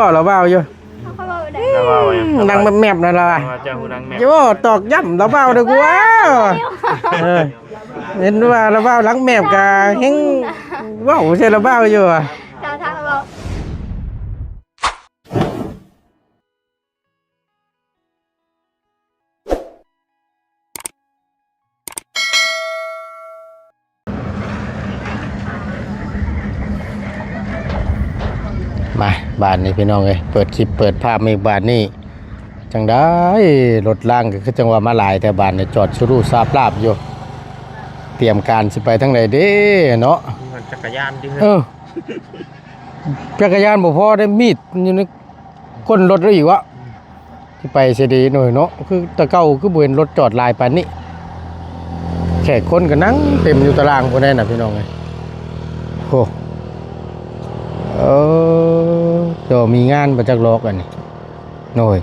ก็เราเบาอยู่ดังแมบนั่นล่ะโย่ตอกย่ำเราเบาดีกว่าเห็นว่าเราเบาหลังแมบกะเฮงว้าวใช่เราเบาอยู่อ่ะมาบ้านนี้พี่น้องเลยเปิดคลิปเปิดภาพมีบ้านนี้จังได้รถล่างก็คือจังหวะมาหลายแต่บ้านเนี่ยจอดสุรุ่ยราบราบอยู่เตรียมการสิไปทั้งไหนเด้เนาะจักรยานดิจักรยานบ่พอได้มีดอยู่ในก้นรถแล้วอีกวะที่ไปเสียดีหน่อยเนาะคือตะเก้าคือบ่เห็นรถจอดลายปานนี้แขกคนก็นั่งเต็มอยู่ตารางพวกนั้นน่ะพี่น้องเอ้ยโหเดี๋ยวมีงานประจักษ์ลอกกันนี่หน่อย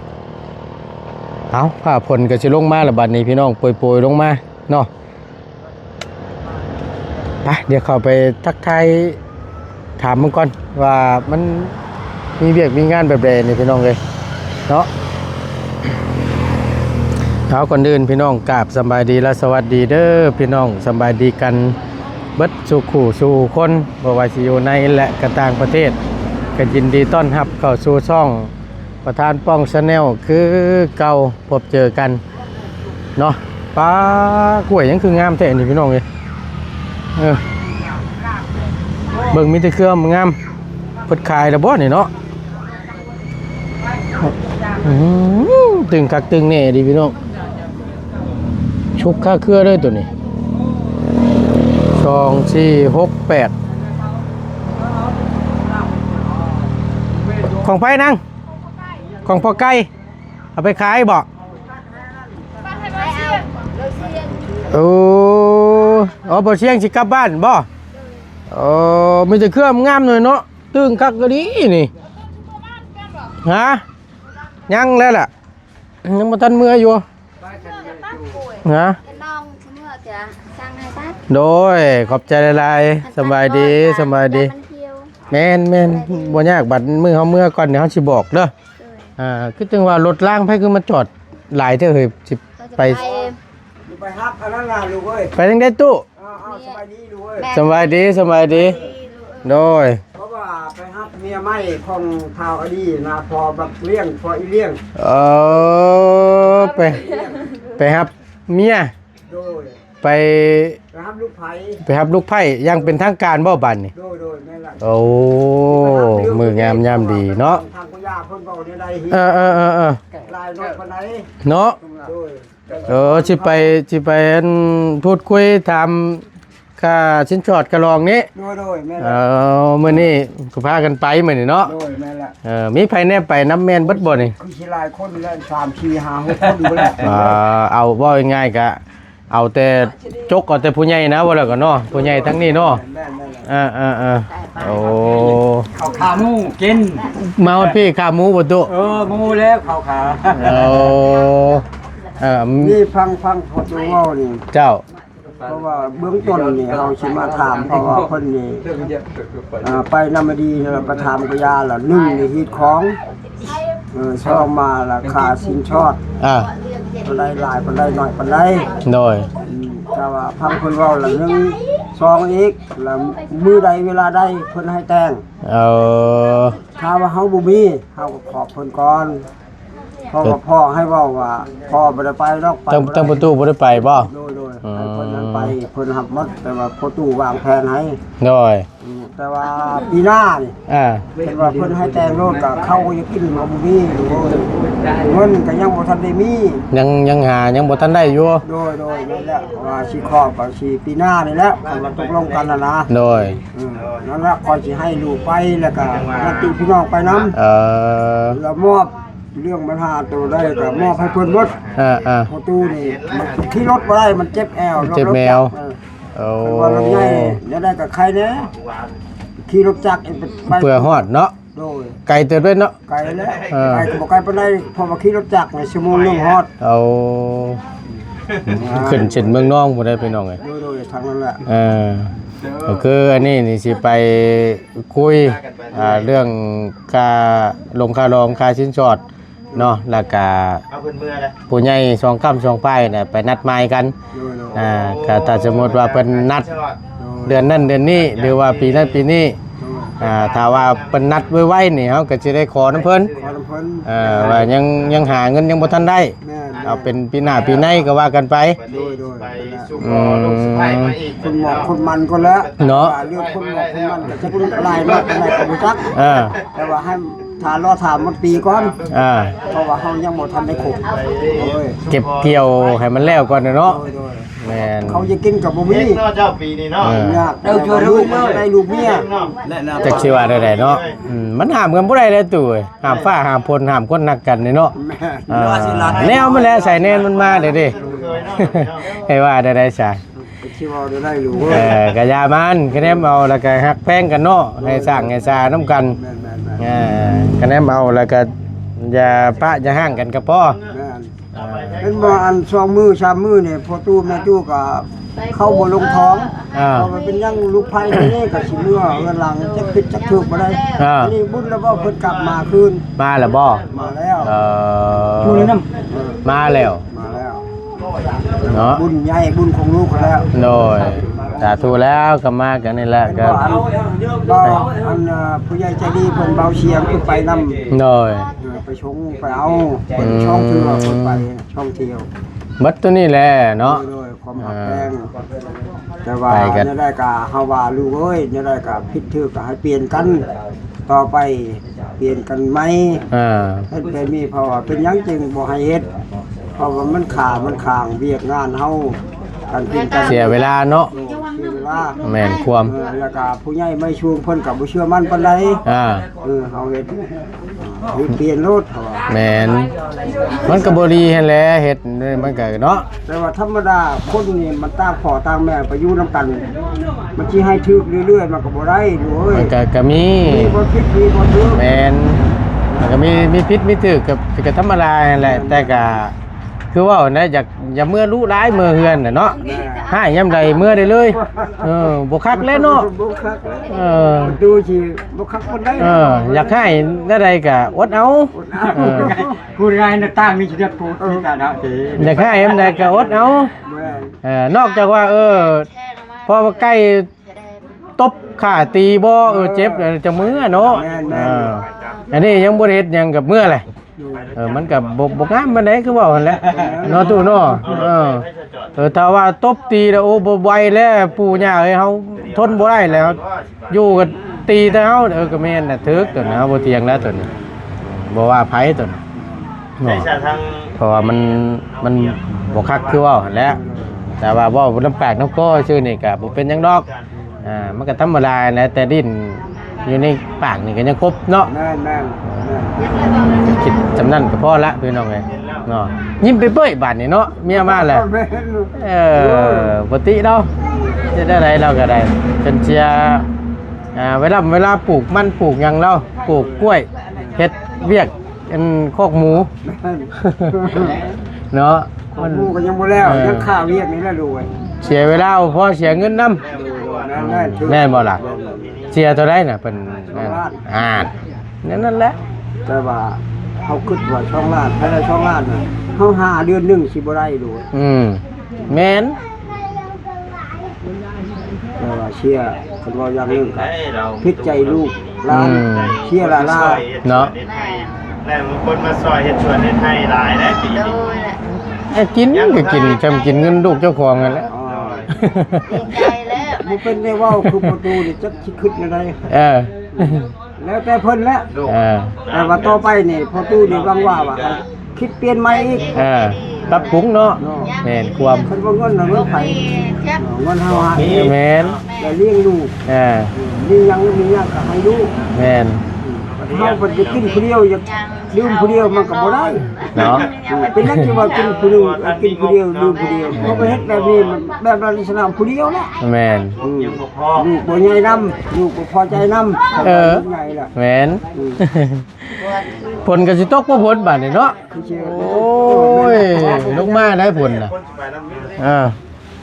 เอาผ้าผลก็สิลงมาแล้วบัดนี้พี่น้องโปรยๆลงมาเนาะไปเดี๋ยวเข้าไปทักทายถามมึงก่อนว่ามันมีเวียกมีงานแบบใดนี่พี่น้องเลยเนาะเอาก่อนอื่นพี่น้องกราบสบายดีและสวัสดีเด้อพี่น้องสบายดีกันเบิดสู่ขู่สู่คนบ่ว่าสิอยู่ในและก็ต่างประเทศก็ยินดีต้อนรับเข้าสู่ช่องประธานป้องชาแนลคือเก่าพบเจอกันเนาะปลากล้วยยังคืองามแท้นี่พี่น้องเลยเบิ่งมีแต่เครื่องงามเปิดขายแล้วบ่นี่เนาะตึงคักตึงแน่ดิพี่น้องชุกค่าเครือเลยตัวนี้2 4 6 8ของไผนั่งของพ่อไก่เอาไปขายบ่บ่เชียงสิกลับบ้านบ่มีแต่เครื่องงามหน่อยเนาะตึงคักก็ดีนี่ฮะยังแล้วล่ะยังบ่ทันเมื่ออยู่ฮะโดยขอบใจหลายๆสบายดีสบายดีแม่นบ่ยากบัดมื้อเฮาเมื่อก่อนเดี๋ยวเฮาสิบอกเด้อคือจังว่ารถล้างไผคือมาจอดหลายเท่าเฮ้ยสิไปฮับอันนั้นล่ะลูกเอ้ยไปทางใดตู้สบายดีลูกเอ้ยสบายดีโดยเพราะว่าไปฮับเมียใหม่ของข่าวอดีนะพอแบบเลี้ยงพออีเลี้ยงไปฮับเมียโดยไปฮับลูกไผ่ยังเป็นทางการบ่บัดนี่โดยแม่ล่ะโอ้มืองามยามดีเนาะทางคุณย่าเพิ่นเว้าได้ลายน้อยปานใดเนาะสิไปพูดคุยถามค่าชิ้นชอดกระลองนี้โดยแม่ล่ะมื้อนี้ก็พากันไปมื้อนี้เนาะโดยแม่ล่ะมีไผแน่ไปน้ำแม่นเบิดบ่นี่คือสิหลายคนแล้ว3 4 5 6คนอยู่แล้วเอาว่าง่ายๆก็เอาแต่จกเอาแต่ผู้ใหญ่นะว่าแล้วก็เนาะผู้ใหญ่ทั้งนี้เนาะโอ้ข้าวขาหมูกินมาฮอดพี่ขาหมูบ่ตุหมูแล้วข้าวขานี่ฟังพอดูว่านี่เจ้าเพราะว่าเบื้องต้นนี่เราสิมาถามเพราะว่าเพิ่นนี่ไปนำมาดีเราประถามกยาล่ะ1นี่ฮีดของช่องมาราคาสินชอดปานใดหลายปานใดน้อยปานใดโดยแต่ว่าพังเพิ่นเว้าละ1 2อีกแล้วมื้อใดเวลาใดเพิ่นให้แต่งถ้าว่าเฮาบ่มีเฮาก็ขอบเพิ่นก่อนเพราะว่าพ่อให้เว้าว่าพ่อบ่ได้ไปดอกไปตั้งประตูบ่ได้ไปบ่โดยให้เพิ่นนั้นไปเพิ่นรับหมดแต่ว่าพ่อตู้วางแผนให้โดยแต่ว่าปีหน้านี่เห็นว่าเพิ่นให้แต่งรถก็เข้าอยู่กินบ่มีเงินก็ยังบ่ทันได้มียังหายังบ่ทันได้อยู่โดยนั่นแหละว่าสิขอบก็สิปีหน้านี่แหละเราตกลงกันนะโดยนั่นแหละคอยสิให้ลูกไปแล้วก็ญาติพี่น้องไปนำแล้วมอบเรื่องปัญหาตัวได้ก็มอบให้เพิ่นหมดประตูนี่ที่รถบ่ได้มันเจ็บแอวเจ็บแมวว่าลำไยเนี่ยได้กับใครเนี่ยขี่รถจักรไปเพื่อฮอดเนาะโดยไกลเติบด้วยเนาะไกลแล้วไกลก็บอกไกลปานใดพอมาขี่รถจักรในชั่วโมงนึงฮอดขึ้นเส้นเมืองน้องบ่ได้ไปน้องไงโดยทางนั้นแหละ ก็คืออันนี้นี่สิไปคุยเรื่องค่าลงค่ารองค่าชิ้นสอดเนาะแล้วก็ผู้ใหญ่2ค่ำ2ป้ายน่ะไปนัดหมายกันก็ถ้าสมมุติว่าเพิ่นนัดเดือนนั้นเดือนนี้หรือว่าปีนั้นปีนี้ถ้าว่าเพิ่นนัดไว้ๆนี่เฮาก็สิได้ขอน้ำเพิ่นว่ายังหาเงินยังบ่ทันได้เอาเป็นปีหน้าปีในก็ว่ากันไปคุณหมอคุณมันก็แล้วเนาะเรื่องคุณหมอคุณมันก็จะคุณลายมากอะไรก็บ่จักแต่ว่าให้ถามมันปีก่อนเพราะว่าเฮายังบ่ทันได้ครบเก็บเกี่ยวให้มันแล้วก่อนเนาะแม่นเขาจะกินกับบ่มีเจ้าปีนี้เนาะช่วยลูกได้ลูกเมียจักสิว่าได้เนาะมันห้ามกันบ่ได้เลยตู่ห้ามฟ้าห้ามฝนห้ามคนนักกันนี่เนาะแนวมันแล้วใส่แนนมันมาเด้ให้ว่าได้ซะสิว่าได้ลูกก็ยามันคะแนนเอาแล้วก็ฮักแพงกันเนาะให้สร้างให้สานํกันคะแนนเอาแล้วก็อย่าปะอย่าห่างกันก็พอเป็นบ่อัน2มื้อ3มื้อนี่พอตู้แม่ตู้ก็เข้าบ่ลงท้องเพราะมันเป็นยังลูกไผนี่ก็สิเมื่อเงินหลังจักคิดจักถูกบ่ได้นี่บุญแล้วบ่เพิ่นกลับมาคืนมาแล้วบ่มาแล้วพูดเลยนำมาแล้วเนาะบุญใหญ่บุญของลูกแล้วโดยสาธุแล้วก็มากันนี่แหละก็อันผู้ใหญ่ใจดีเพิ่นเบาเสียงเพิ่นไปนำโดยไปชงไปเอาเพิ่นช่องเที่ยวเพิ่นไปช่องเที่ยวบัดตัวนี้แหละเนาะโดยความหักแพงแต่ว่าเนี่ยได้ก็เฮาว่าลูกเอ้ยเนี่ยได้ก็ผิดถูกก็ให้เปลี่ยนกันต่อไปเปลี่ยนกันไหมเฮ็ดไปมีเพราะว่าเป็นหยังจึงบ่ให้เฮ็ดเพราะว่ามันข้างเวียกงานเฮากันกินกันเสียเวลาเนาะแม่นความแล้วก็ผู้ใหญ่ไม่ชูเพิ่นก็บ่เชื่อมั่นปานใดเฮาเฮ็ดเปลี่ยนรถแม่นมันก็บ่ดีหั่นแหละเฮ็ดมันก็เนาะแต่ว่าธรรมดาคนนี่มันต่างพ่อต่างแม่ไปอยู่นำกันมันสิให้ถึกเรื่อยๆมันก็บ่ได้ดูเอ้ยมันก็มีบ่ผิดมีบ่ถูกแม่นมันก็มีผิดมีถูกก็ธรรมดานั่นแหละแต่ก็คือว่านะอย่าเมื่อรู้ร้ายเมื่อเฮือนน่ะเนาะให้ยามใดเมื่อได้เลยบ่คักแล้วเนาะดูสิบ่คักคนได้อยากให้ได้ใดก็อดเอาพูดง่ายนะตามีสิได้พูดมีการเอาสิอยากให้ยามใดก็อดเอานอกจากว่าพอใกล้ตบขาตีบ่เจ็บจะมื้อเนาะอันนี้ยังบ่ได้เฮ็ดหยังกับมื้อแหละมันกับบกงามมันได้คือว่าหั่นแหละเนาะตู้เนาะถ้าว่าตบตีแล้วโอ้บ่ไหวแล้วปู่ย่าเอ้ยเฮาทนบ่ได้แล้วอยู่กันตีแต่เฮาก็แม่นน่ะถึกตัวนะบ่เถียงแล้วตัวนี้บ่ว่าไผตัวนี้เพราะว่ามันบ่คักคือว่าหั่นแหละแต่ว่าบ่น้ำปากน้ำคอชื่อนี่ก็บ่เป็นหยังดอกมันก็ธรรมดาแหละแต่ดิ้นอยู่ในปากนี่ก็ยังครบเนาะคิดจำนั่นก็พอละพี่น้องไงเนาะยิ้มไปเปื่อยบาดนี่เนาะเมียมาแหละปกติเนาะจะได้อะไรเราก็ได้จนเชียเวลาปลูกมันปลูกยังเราปลูกกล้วยเฮ็ดเวียกเป็นคอกหมูเนาะมันหมูก็ยังบ่แล้วยังข้าวเวียกนี่ละดูเสียเวลาพอเสียเงินนำแม่บ่ล่ะเสียเท่าไรน่ะเป็นนั่นแหละแต่ว่าเขาคิดว่าช่องล้านภายในช่องล้านน่ะเฮา5เดือนนึงสิบ่ได้ดูแม่นแต่ว่าเชียร์คนว่าอย่างนึงครับพิใจลูกหลานเชียร์ลาเนาะแล้วคนมาซอยเฮ็ดชวนเฮ็ดให้หลายแล้วปีนี้กินก็กินจำกินเงินลูกเจ้าของนั่นแหละมันเป็นได้ว่าคือประตูนี่จักสิขึ้นอะไรแล้วแต่เพิ่นแล้วแต่ว่าต่อไปนี่ประตูนี่หวังว่าคิดเปลี่ยนใหม่อีกปรับปรุงเนาะแม่นความเพิ่นบ่เงินเงินไผเงินเฮาหาแม่นแล้วเลี้ยงลูกมีหยังก็ให้ลูกแม่นเฮาเพิ่นจะกินผู้เดียวอยากลืมผู้เดียวมันก็บ่ได้เนาะเป็นนักที่ว่ากินผู้เดียวลืมผู้เดียวบ่ไปเฮ็ดแบบนี้แบบลักษณะผู้เดียวแหละแม่นลูกบ่ใหญ่นำลูกบ่พอใจนำใหญ่ล่ะแม่นผลก็สิตกบ่ผลบาดนี่เนาะโอ้ยลงมาได้ผลน่ะ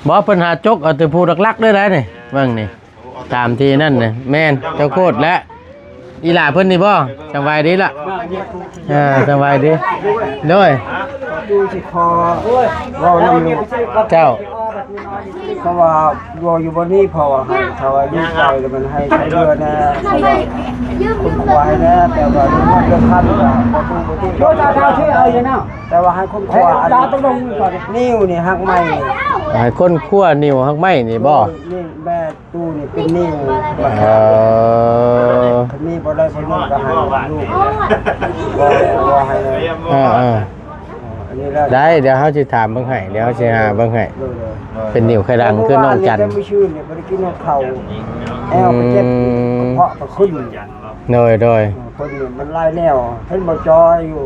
บ่เพิ่นหาจกเอาแต่ผู้หลักๆเด้อได้นี่เบิ่งนี่ ตามที่นั่นน่ะแม่นเจ้าโคตรและอีหล่าเพิ่นนี่บ่สบายดีล่ะสบายดีโดย ดูสิคอเรานำลูก เจ้า เพราะว่าวัวอยู่บนนี้พอให้เขาว่ายิ่งไปแล้วมันให้ใช้เรือแน่คุณควายแน่แต่ว่าเรื่องขั้นว่าประตู โยตาชื่อเอาอย่างนั้น แต่ว่าให้คนควาย ตาต้องลงก่อน นิ้วนี่หักไม้ ให้คนคั่วนิ้วฮักไม้นี่บ่ นี่แม่ตู้นี่เป็นนิ้ว คันนี้บ่ได้คนนึงก็ให้ลูกบ่ให้เลย อันนี้แล้ว ได้เดี๋ยวเขาจะถามเบิ่งให้เดี๋ยวเขาจะหาเบิ่งให้เป็นนิ้วไข่ดังคือน้องจันทร์ แต่ไม่ชื่นเนี่ยบ่ได้กินนกเขาแอวไปเจ็บกระเพาะก็ขึ้น โดย คนนี่มันไล่แนวเพิ่นบ่จอยอยู่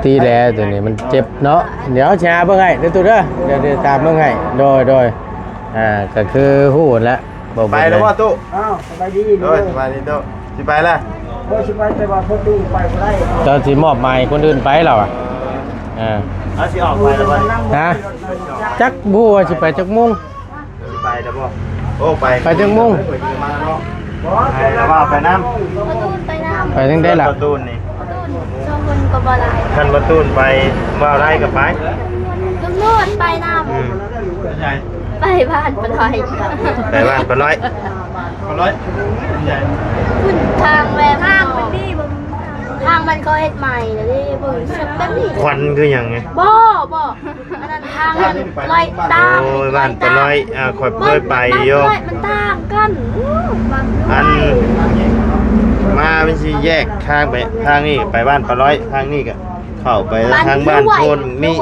ตีแลตัวนี้มันเจ็บเนาะเดี๋ยวจะหาเบิ่งให้เดี๋ยวตัวเด้อเดี๋ยวตามเบิ่งให้โดยก็คือฮู้แล้วบ่ ไปแล้วว่าตู้ อ้าวสบายดี เอ้ยสบายดีตู้สิไปแล้ว บ่สิไปแต่ว่าเพิ่นดูไปบ่ได้ เจ้าสิมอบหมายคนอื่นไปแล้วอ่ะเอาสิออกไปแล้วบ่ ฮะจักบูว่าสิไปจักมุ่ง สิไปแล้วบ่โอ้ไป ไปจังมุ่ง ไปแล้วว่าไปน้ำ ประตูไปน้ำ ไปจังได้ล่ะ ประตูนี่ ประตูชมคนกับบอลาย คันประตูไปว่าได้ก็ไป ลุงโนดไปน้ อืม ำไปบ้านปลอย ไปบ้านปร้อยคุณทางแหวทางมันดีบ่ทางมันก็เฮ็ดใหม่แล้วดิบ่ชักแบบนี้ ควันคือหยังไง บ่อันนั้นทางมันลอยตาม โอ้ยบ้านปร้อยข่อยเคยไปโย มันต่างกันมัน อันมาเป็นสิแยกทางไปทางนี้ไปบ้านปร้อยทางนี้ก็เข้าไปทางบ้านโพนมี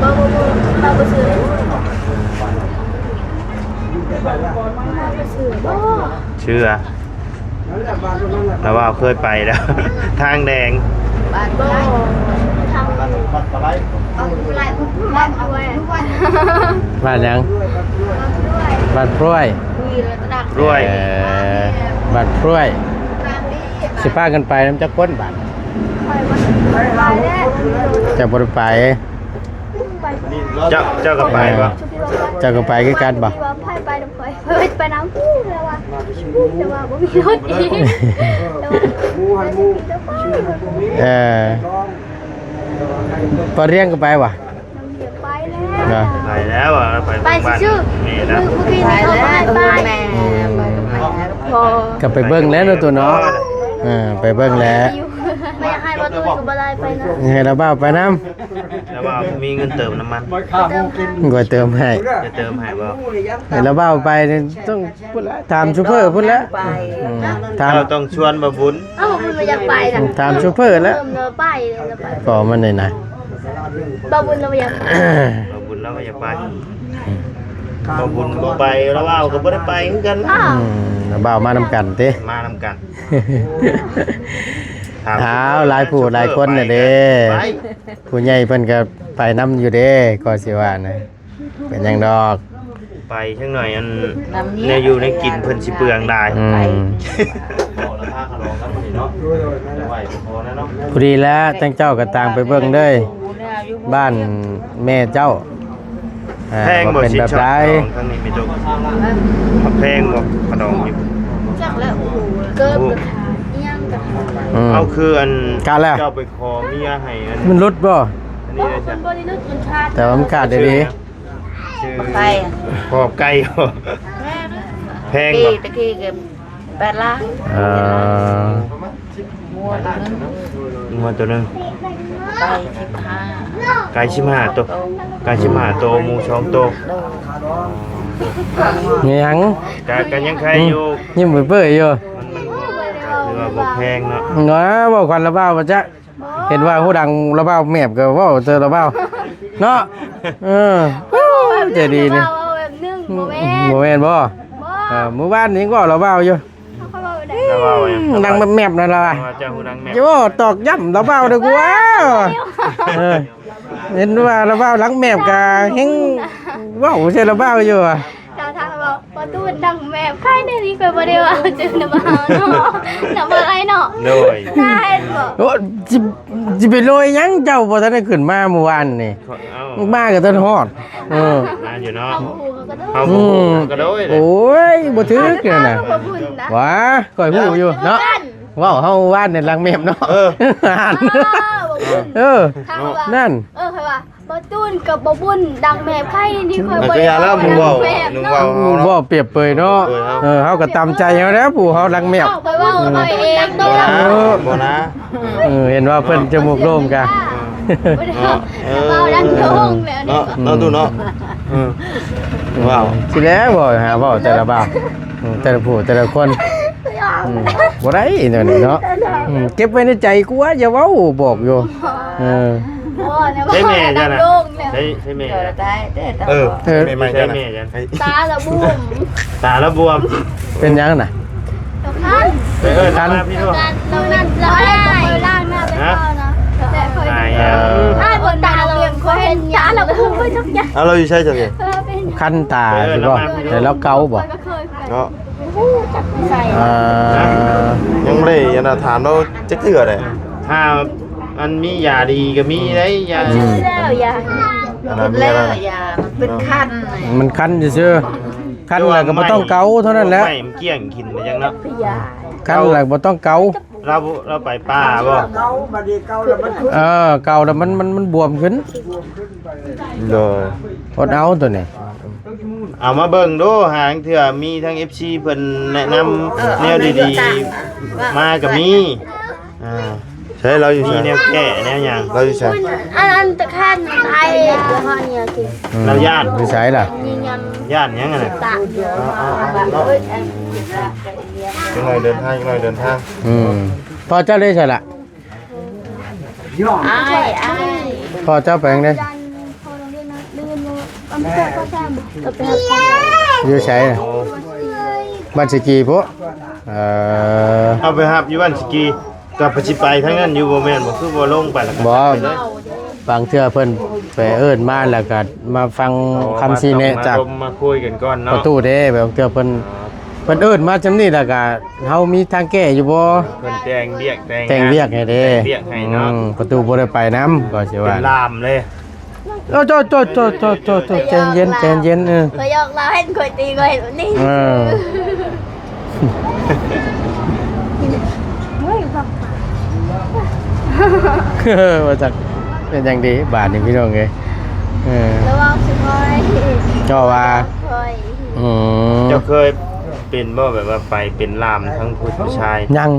บ่ซื้อบ่ เชื่อแล้วว่าเคยไปแล้ว ทางแดง บ้านบ่ทางเอาไรบ้านด้วย บ้านหยังบ้านพร้อย รวย บ้านพร้อยสิพากันไปน้ำจักก้นบาทจะบ่ได้ไป เจ้าก็ไปปะ เจ้าก็ไปคือกันบ่ ไปน้ำไปน้ำกู้แล้วว่ะแต่ว่าบ่มีรถอีก หมูให้หมูชื่อให้หมู ปอเรียงก็ไปว่ะ ไปแล้ว ไปแล้วอ่ะไป ไป บ้าน ชื่อ แม่ เมื่ นะ อกี้นี่เขาไปพอ ก็ไปเบิ่งแล้วเนาะตัวเนาะไปเบิ่งแล้ว ไม่อยากให้ประตูกับอะไรไปนะ ให้เราบ้าไปน้ แล้วว่ามีเงินเติมน้ำมัน บ่ข้าวกิน ำก็เติมให้ จะเติมให้บ่ ให้เราบ้าไปนี่ต้องพูดละถามชูเฟอร์พูดละถาม เราต้องชวนมาบุญ เอ้ามันไม่อยากไปนะ ถามชูเฟอร์แล้ว เราไปเราไป ก็มันนี่นะ บ้าบุญเราไม่อยากไป มาบุญแล้วก็อย่าไปมาบุญบ่ไปแล้วว่าก็บ่ได้ไปคือกัน อ้าว เราบ้ามานำกันติ มานำกัน เท้าหลายผู้หลายคนน่ะเด้ ไป ผู้ใหญ่เพิ่นก็ไปนํอยู่เด้ก็สิว่านะเป็นหยังดอก ไปช่างหน่อยอันเนี่ยอยู่ในกินเพิ่นสิเปลืองได้ พอดีแล้วจังเจ้าก็ต่างไปเบิ่งเด้ยบ้านแม่เจ้า แพงบ่ ว่าเป็น สิ แบบ ชอบ ใด ทางนี้มีตุกแพงบ่ขนมอยู่ จักแล้วโอ้โหเกินราคาเอี้ยงกัน เอาคืออัน กาแล้ว เจ้าไปขอเมียให้อัน มันลดบ่ อัน บ่ นี้ได้ ค จ้ะ นบ่ได้นึกมันขาด แต่ว่ามันขาดได้ดี ชื่อ ไป ขอบไก่บ่แพง กี้ บ่ ตะกี้ก็8 ล้าน เอ่อ งัวตัวนึง มาตัวหนึง ไป15 ไก่15ตัวไก่15ตัวหมู2ตัว มีหยัง ก็ยังใครอยู่ ยิ้มเปื่อยๆอยู่ มันคือว่าบ่แพงเนาะ เนาะบ่ควันระเบ้าบ่จ๊ะเห็นว่าผู้ดังระเบ้าแมบก็เว้าเจอระเบ้าเนาะใจดีนี่ เอาแบบนึงบ่แม่น บ่แม่นบ่ บ่ หมู่บ้านนี้ก็ระเบ้าอยู่ เขาบอกได้ แล้วว่าไง ดังแมบๆนั่นล่ะ ว่าเจ้าฮู้ดังแม่ โยตอกย่ำระเบ้าเด้อกูว้าเห็นว่าระเบ้าหลังแมบก็เฮงเว้าใช่ระเบ้าอยู่อ่ะ ถ้าทางบอกประตูดังแม่ใครในนี้ก็บ่ได้ว่าเจอนะบ่เนาะน่ะบ่ไรเนาะ โดย ได้ โอ้สิไปโรยหยังเจ้าบ่ทันได้ขึ้นมาเมื่อวานนี่ เอ้า มาก็ต้นฮอดมาอยู่เนาะ เขาหูเขาก็ต้อง เฮาบ่ฮู้กระโดยเลย โอ้ยบ่ถึกเนี่ยน่ะ บ่บุญนะ ว้าก่อยฮู้อยู่เนาะว้าวเฮาว่านในลังแมบเนาะอ่าน เออ ทางว่า นั่น ใครว่าบ่จูนกับบ่บุญดังแม่ไข่นี่ค่อย มัน บ่ ก็อย่าแล้วมึงเว้ามึงเว้า บ่เปรียบเปยเนาะเฮาก็ตามใจเฮาแล้วผู้เฮาลังแมบ ไปเว้าไปเองโต บ่นะบ่นะ เห็นว่าเพิ่นจมูกโด่งกะ เว้าดังโด่งแล้วนี่ เนาะดูเนาะว้าว สิแล้วบ่หาเว้าแต่ละบ่าวแต่ละผู้แต่ละคนบ่ได้เนาะนี่เนาะเก็บไว้ในใจกูว่าอย่าเว้าบอกอยู่เออ ใช่แม่จ้ะนะใช่แม่ เดี๋ยว จ้ะ ได้ได้แต่ ใม่จ้ะแม่จ้ะ ตาละบุ้ม ตาแล้วบวม เป็นยังน่ะ คัน ไปคันพี่ทั่ว เรานั่นเราได้ล่างหน้าไปพ่อนะแต่เคย ถ้าบนตาเราเคยเห็นยาเราก็เคยทุกอย่าง เอาเราอยู่ใช่จังไง เป็น คันตาสิบ่แต่แล้วเกาบ่ ก็เคย เนาะ จับใส่ ยังไม่ได้ยันถามเราจะเถื่อเลยถ้ามันมียาดีก็มีได้ยา ชื่อแล้วยา แล้วอย่ามันเป็นขั้น มันคันซื่อๆคันแล้วก็บ่ต้องเกาเท่านั้นแหละ ไม่เกี่ยงกินยังเนาะ ยา คันแล้วบ่ต้องเกา เราไปป่าบ่ เกาบัดนี้เกาแล้วมันขึ้น เกาแล้วมันบวมขึ้น เลย อดเอาตัวนี้ เอามาเบิ่งดูหางเถื่อมีทั้ง FC เพิ่นแนะนำแนวดีๆมาก็มีใช่เราอยู่ที่แนวแก้แนวหยังเราอยู่ใช่ อันตะขันไทยเดี๋ยวพ่อเนี่ยกิน เราญาติ วิสัยล่ะ ยิงย ญาติหยังไง ำตะ ยังไงเดินทางยังไงเดินทาง พอเจ้าได้ใช่ล่ะ ไอ้ พอเจ้าไปยังได้ พอโรงเรียนนะเรียนอยู่อำเภอพระแซมเราไปหา อยู่ใช้น่ะบ้านสกีพวก เอาไปหับอยู่บ้านสกีกับปจิไปทั้งนั้นอยู่บ่แม่นบ่คือบ่ลงไปแล้วก็ บ่ ไปเลย บางเทื่อเพิ่นไปเอิ้นมาแล้วก็มาฟังคำชี้แนะจาก มาคุยกันก่อน ป เนาะ ระตูเด้แบบเทื่อเพิ่นเอิ้นมาจำนี้แล้วก็เฮามีทางแก้อยู่บ่ เพิ่นแต่งเรียก แต่งเวียกให้เด้ แต่งเรียกให้เนาะ ประตูบ่ได้ไปนํก็สิ เป็ ว่า นลามเลย โอ้โตใจเย็นใจเย็นเคยยอกเราเห็นเคยตีเคยเห็นนี่ ว่าจักเป็นอย่างดีบาทนี่พี่น้องเอ้ยแล้วว่าสุดท้าย ก็ว่า เคย เจ้าเคยเป็นบ่แบบว่าไปเป็นลามทั้งผู้ชาย ยัง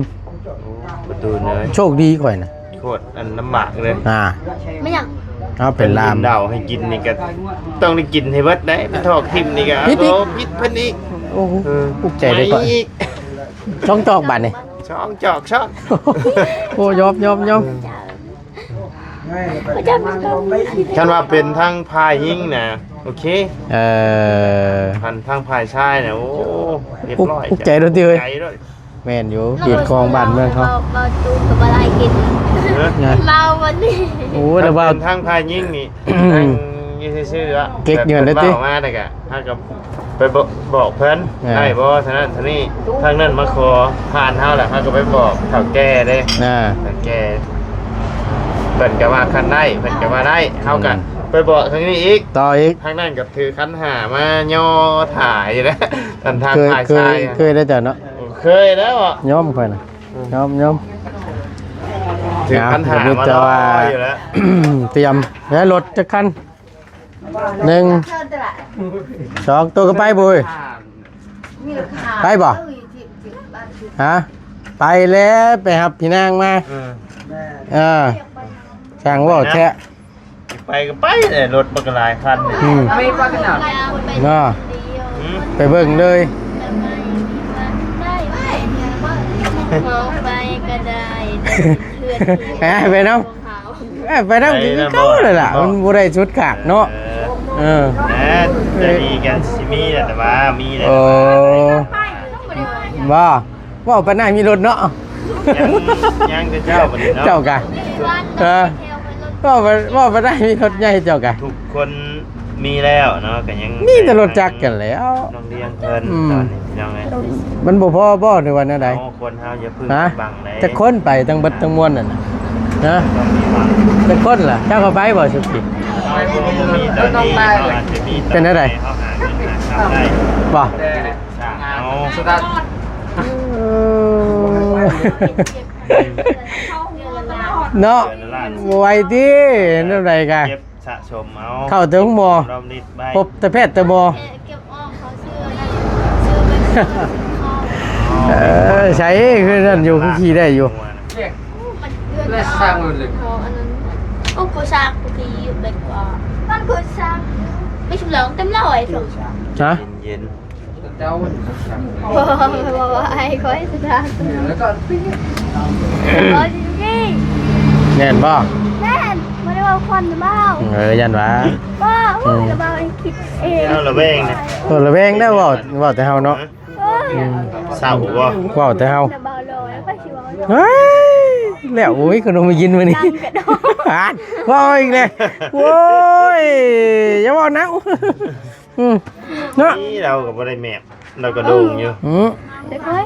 ประตูเนย โชคดีข่อยนะ โคตรอันลำบากเลย ไม่อยาก เอาเป็นลาม เดาให้กินนี่ก็ต้องได้กินให้เบิดได้เป็นทอกทิมนี่ก็โอ้พิษเพิ่นอีก โอ้โหภูมิใจได้ก่อน อีก ช่องตอกบาทนี่ ช่องจอกช่อง โอ้ยอม ฉันว่าเป็นทั้งพายยิงนะโอเค พั ทั้งพายชายนะโอ้เรียบร้อย ภูมิใจด้วยติเอ้ย ใจด้วย แม่นอยู่เกียรติครองบ้านเมืองเขา เราจูนกับอะไรกิน เมาวันนี้ โอ้แต่ว่า เป็นทั้งพายยิงนี่ทั้งยี่ซื่อๆอะ เก๊กเงินเด้อติ แบบมาแต่กะถ้ากับไปบอกเพิ่นได้บ่ท่านั้นท่านี้ทางนั้นมาขอผ่านเฮาแหละเฮาก็ไปบอกเฒ่าแก่เด้ น่ะ เฒ่าแก่เพิ่นก็ว่าคันได้เพิ่นก็ว่าได้เฮากันไปบอกทางนี้อีก ต่ออีก ทางนั้นกับถือคันหามาย่อถ่ายอยู่แล้วทาง เคย ถ่าย เค ชาย ย เคยได้แต่เนาะ เคยแล้วอ่ะ ยอมข่อยน่ะยอม ถือคันหามา แต่ รอ ว่า อยู่แล้ว เตรียมแล้วรถจะคัน1 2ตัวก็ไปบุยไปบ่ฮะไปแล้วไปหับพี่นางมาช่างว่าแท้ ไปก็ไปเลยรถบักหลายคันเนี่ย ไม่ว่ากันหรอก เนาะ อืม ไปเบิ่งเลย เมาไปก็ได้ไปน้ำไปน้ำกินข้าวเลยล่ะมันบ่ได้ชุดขาดเนาะนะจะมีกันสิมีแต่ว่ามีแต่ โอ้ว่าไปหน้ามีรถเนาะ ยังจะเจ้าบัดนี้เนาะ เจ้ากะว่าไปได้มีรถใหญ่เจ้ากะ ทุกคน มีแล้วเนาะก็ยัง มีแต่รถจักรกันแล้ว น้องเลี้ยงเพิ่นตอนนี้พี่น้องเอ้ย มันบ่พอบ่ในวันใด เอาคนเฮาอย่าพึ่ง ฮะ บังได้ จะค้นไปทั้งเบัดทั้งมวลนั่นน่ะนะ ต้องมีบัง จะค้นล่ะเจ้าก็ไปบ่สุกิ เอาบ่มีตอนนี้เขาอาจจะมีต เป็นอะไร เขาหาเงินหาทำได้ บ่ เอา สุดท้าย เนาะ เดือนละล้าน ไว้ตินั่นใดกะ เก็บสะสมเอา เข้าถึงหมอ รอมริดใบ พบแต่แพทย์แต่หมอ เก็บอ้อมเขาชื่อเป็น เออใช้คือนั่นอยู่คือขี่ได้อยู่ เลือดสร้างเลยอันนั้นโอ้กูสร้างกูดีอยู่เป็นกว่ามันกูสร้างไม่ชุบเหลืองเต็มร้อยถูก ฮะ เย็น เจ้า ว่าไอ้คอยสุดท้าย แล้วก็ โอ้ยนี่ แน่นบ่ แม่ไม่ได้ว่าควันหรือเปล่า ยันว่า บ้าโอ้ยระบายคิดเอง เอาละเวงเนี่ย ตัวละแวงได้เว้าแต่เฮาเนาะ เศร้าบ่ เว้าแต่เฮา ระบายเลยแล้วก็ชิว เฮ้ยแล้วโอ้ยขนมมากินมื้อนี้ ดังกระโดด อ่านว่าอีกเลยโว้ยอย่าว่านะเนาะ นี่เราก็บ่ได้แมพเราก็โด่งอยู่ เด็กเฮ้ย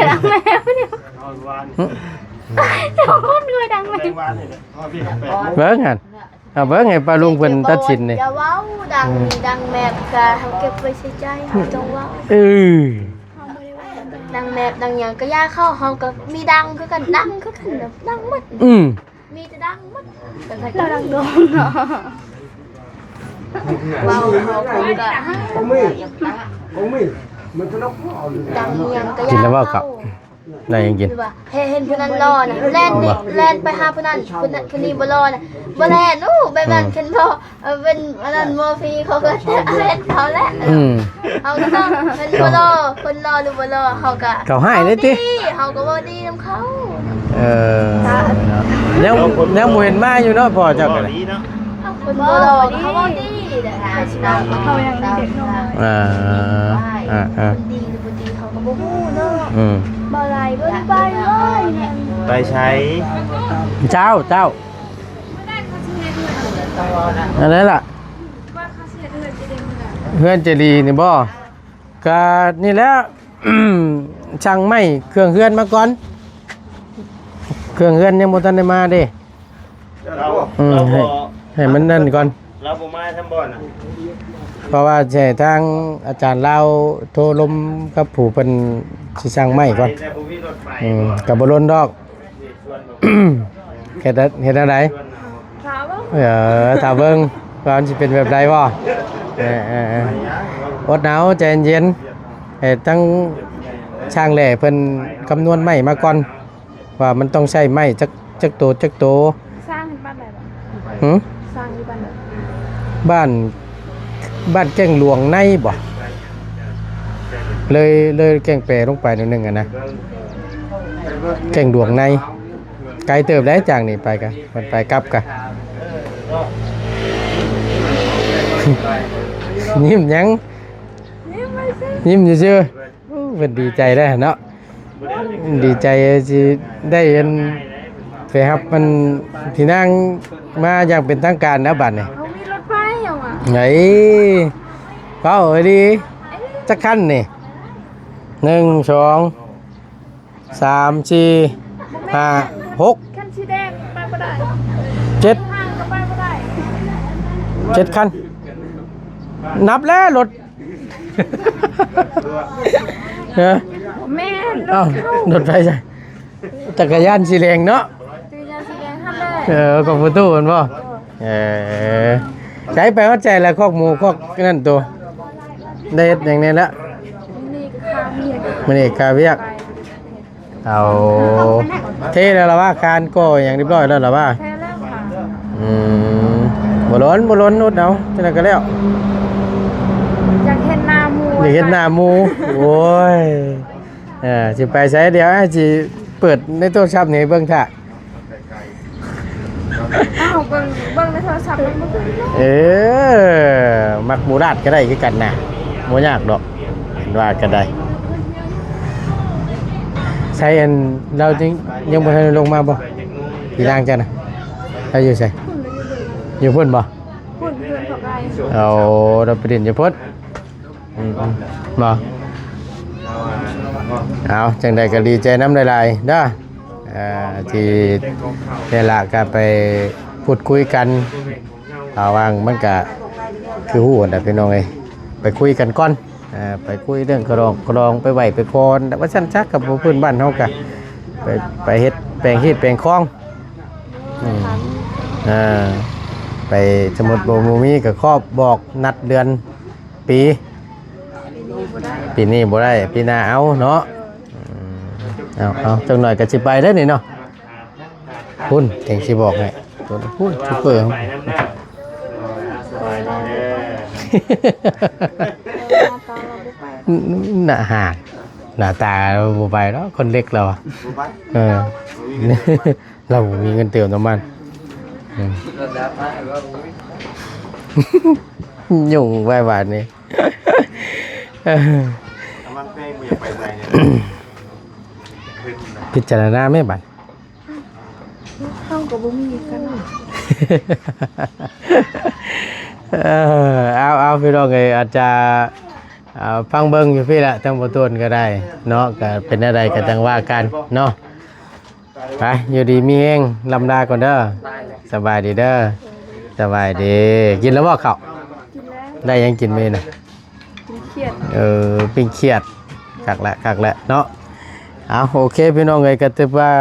ดังแมวเนี่ยเจ้าคนรวยดังแมว เบิ้งหันเอาเบิ้งให้ป้าลุงเพิ่นตัดสินนี่ อย่าว้าวดังแมวกะเขาเก็บไว้ใช้ใจเขาจงว้าว เออ ดังแมวดังอย่างก็ย่าเข้าเฮาก็มีดังคือกันดังคือกันดังหมด มีแต่ดังหมดเราดังโดนเนาะว้าวเขาคงก็ ผมมีมันก็นกเอาเลย ดังอย่างก็ กิน ย่า แล้วว่า เข้า กับได้ยังกิน เห็นผู้นั้นรอน่ะแล่นนี่แล่นไปหาผู้นั้นคนนี้บ่รอน่ะบ่แล่นอู้แบบนั้นฉันพอเป็นอันนั้นโมฟีเขาก็เล่นเขาแหละ เขาก็ต้องเป็นบ่รอคนรอหรือบ่รอเขาก็ เขาให้เลยติ เขาก็บ่ดีนำเขา ยังบ่เห็นมาอยู่เนาะพ่อเจ้าก็เลย ดีเนาะ คนบ่รอเขาบ่ดีเขายังเด็กน้อยคนดีหรือบ่ดีเขาก็บ่ฮู้เนาะบ่ไรเบิ่งไปเลย ไปใช้ เจ้าอะไรล่ะเฮือนเจดีนี่บ่ก็นี่แหละช่างไม้เครื่องเฮือนมาก่อนเครื่องเฮือนยังบ่ทันได้มาเด้ เราบ่ ให้มันนั่นก่อน เราบ่มาทำบ่อนน่ะ เพราะว่าใช่ทางอาจารย์ลาวโทรลมกับผู้เพิ่นสิสร้างไม้ก่อน แต่บ่มีรถไฟ ก็บ่ล้นดอก เฮ็ดอะไรถ้าเบิ่งว่ามันสิเป็นแบบใดบ่อดหนาวใจเย็นให้ทั้งช่างแหล่เพิ่นคำนวณไม้มาก่อน ว่ามันต้องใช้ไม้จักโต สร้างเป็นบ้านไหนบ่ หึ สร้างอยู่บ้านไหน บ้านแก้งหลวงในบ่เลยแก้งแปรลงไปนิดนึงอะนะแก้งหลวงในไกลเติบได้จากนี่ไปกันมันไปกลับกัน ยิ้มยังยิ้มซื่อๆเป็นดีใจได้เนาะดีใจสิได้เห็นไปครับมันที่นั่งมาอย่างเป็นทางการนะบัดนี่ เขามีรถไฟอยู่อ่ะ ไงเป้าเอ้ยดีจักคันนี่1 2 3 4 5 6 คันสีแดงไปบ่ได้ 7 ห้างก็ไปบ่ได้ 7คันนับแล้วรถ เฮ้ย แม่น เอ้ารถไฟใช่จักรยานสีแดงเนาะ จักรยานสีแดงทำได้ ของประตูมันบ่ใช้ไปเข้าใจแล้วคอกหมูคอกนั่นตัวได้เฮ็ดอย่างนี้แล้ว นี่ก็ข้ามเมียกัน มันเอกกาเวียกเอาเทแล้วล่ะว่าการก่ออย่างเรียบร้อยแล้วล่ะว่า แท้แล้วค่ะ บ่ล้นนุดเอาจังนั้นก็แล้ว อยากเห็นหน้าหมู อยากเห็นหน้าหมูโอ้ยสิไปใช้เดี๋ยวสิเปิดในโทรศัพท์นี่เบิ่งท่า อ้าวเบิ่งในโทรศัพท์มันบ่ขึ้น มักหมูราดก็ได้คือกันนะบ่ยากดอกเห็นว่าก็ได้ใช้อันเราจริงยังบ่ทันลงมาบ่พี่นางจ้ะนะเราอยู่ไสอยู่พุ่นบ่ พุ่นเพื่อนเขา เอาเราไปเรียนจะพดบ่เอาจังใดก็ดีใจน้ำหลายๆเด้อที่นี่ล่ะก็ไปพูดคุยกันถ้าว่างมันก็คือฮู้น่ะพี่น้องเอ้ยไปคุยกันก่อนไปคุยเรื่องกรองไปไหวไปพรแต่ว่าชั้นชักกับเพื่อนบ้านเฮาก็ไปเฮ็ดแปลงเฮ็ดแปลงคลองไปสมุดโบมูมีกับครอบบอกนัดเดือนปีนี้บ่ได้ปีหน้าเอาเนาะเอาจังหน่อยก็สิไปได้นี่เนาะคุณเองสิบอกให้ตัวพูดซุปเปอร์หน้าห่างหน้าตาบ่ไปแล้วคนเล็กเราเรามีเงินเติมน้ำมันยุ่งไว้บาทนี้พิจารณาไม่บัดเข้ากับบุมีกันเอาพี่น้องเลยอาจจะฟังเบิ้งอยู่พี่ละทั้งประตูนก็ได้เนาะก็เป็นอะไรก็จังว่ากันเนาะไปอยู่ดีมีเองลำลาก่อนเด้อสบายดีเด้อสบายดีกินแล้วบ่ข้าวได้ยังกินมั้ยน่ะปิ้งเขียดคักละเนาะเอาโอเคพี่น้องเอ้ยก็ถือว่า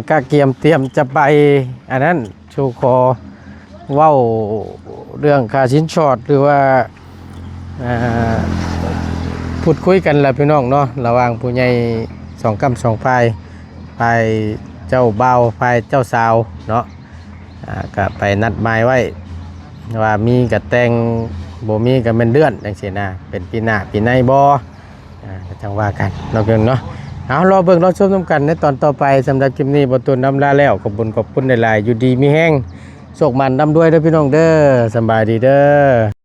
ก็เตรียมจะไปอันนั้นชูคอเว้าเรื่องค่าสินสอดหรือว่าพูดคุยกันล่ะพี่น้องเนาะระหว่างผู้ใหญ่2 กำ 2 ฝ่ายฝ่ายเจ้าบ่าวฝ่ายเจ้าสาวเนาะก็ไปนัดหมายไว้ว่ามีกระแต่งบ่มีก็เป็นเดือนจังซี่นะเป็นปีหน้าปีในบ่ก็จังว่ากันเนาะเพิ่นเนาะเอารอเบิ่งรอชมนํกันในตอนต่อไปสำหรับคลิปนี้บ่ตูนนำลาแล้วขอบคุณหลายๆอยู่ดีมีแฮงโชคมันร่ำรวยเด้อพี่น้องเด้อสบายดีเด้อ